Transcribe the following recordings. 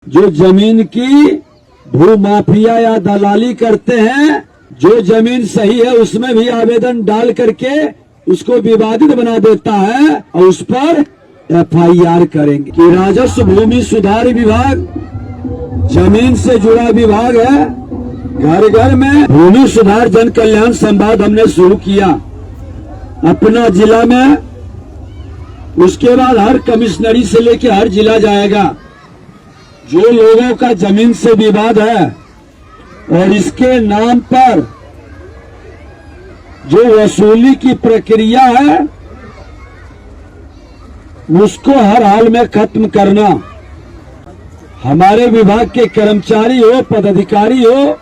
जो जमीन की भू माफिया या दलाली करते हैं, जो जमीन सही है उसमें भी आवेदन डाल करके उसको विवादित बना देता है और उस पर FIR करेंगे। कि राजस्व भूमि सुधार विभाग जमीन से जुड़ा विभाग है। घर घर में भूमि सुधार जन कल्याण संवाद हमने शुरू किया अपना जिला में। उसके बाद हर कमिश्नरी से लेकर हर जिला जाएगा। जो लोगों का जमीन से विवाद है और इसके नाम पर जो वसूली की प्रक्रिया है उसको हर हाल में खत्म करना। हमारे विभाग के कर्मचारी हो, पदाधिकारी हो,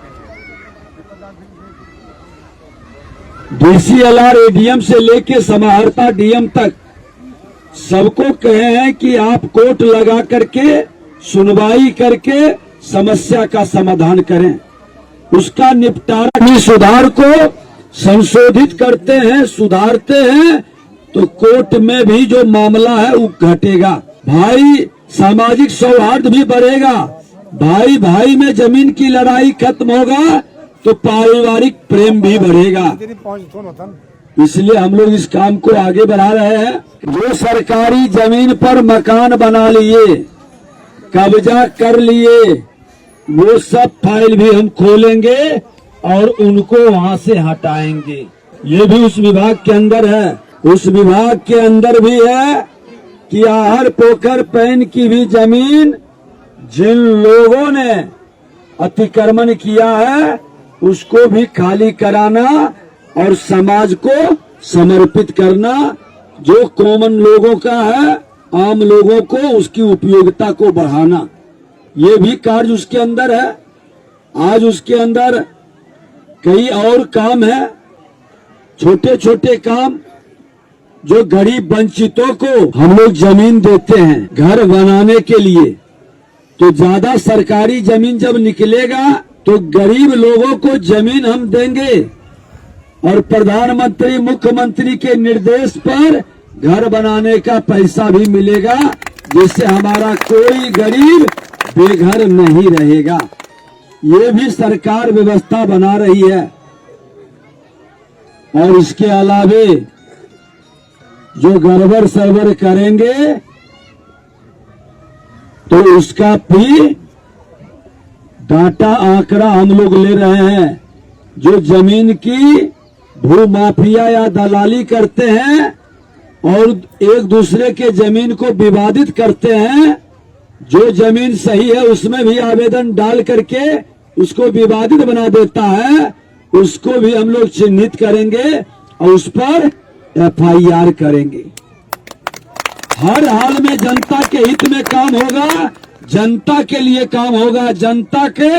DCLR ADM से लेके समाहर्ता DM तक सबको कहे हैं कि आप कोर्ट लगा करके सुनवाई करके समस्या का समाधान करें। उसका निपटारा भी सुधार को संशोधित करते हैं, सुधारते हैं तो कोर्ट में भी जो मामला है वो घटेगा। भाई सामाजिक सौहार्द भी बढ़ेगा। भाई भाई में जमीन की लड़ाई खत्म होगा तो पारिवारिक प्रेम भी बढ़ेगा। इसलिए हम लोग इस काम को आगे बढ़ा रहे हैं। जो सरकारी जमीन पर मकान बना लिए, कब्जा कर लिए, वो सब फाइल भी हम खोलेंगे और उनको वहां से हटाएंगे। ये भी उस विभाग के अंदर है। उस विभाग के अंदर भी है कि आहर पोखर पैन की भी जमीन जिन लोगों ने अतिक्रमण किया है उसको भी खाली कराना और समाज को समर्पित करना। जो कॉमन लोगों का है, आम लोगों को उसकी उपयोगिता को बढ़ाना, ये भी कार्य उसके अंदर है। आज उसके अंदर कई और काम है, छोटे छोटे काम जो गरीब वंचितों को हम लोग जमीन देते हैं घर बनाने के लिए। तो ज्यादा सरकारी जमीन जब निकलेगा तो गरीब लोगों को जमीन हम देंगे और प्रधानमंत्री मुख्यमंत्री के निर्देश पर घर बनाने का पैसा भी मिलेगा, जिससे हमारा कोई गरीब बेघर नहीं रहेगा। ये भी सरकार व्यवस्था बना रही है। और इसके अलावे जो गड़बड़ सरबड़ करेंगे तो उसका भी डाटा आंकड़ा हम लोग ले रहे हैं। जो जमीन की भू माफिया या दलाली करते हैं और एक दूसरे के जमीन को विवादित करते हैं, जो जमीन सही है उसमें भी आवेदन डाल करके उसको विवादित बना देता है, उसको भी हम लोग चिन्हित करेंगे और उस पर FIR करेंगे। हर हाल में जनता के हित में काम होगा, जनता के लिए काम होगा। जनता के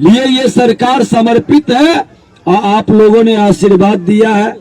लिए ये सरकार समर्पित है और आप लोगों ने आशीर्वाद दिया है।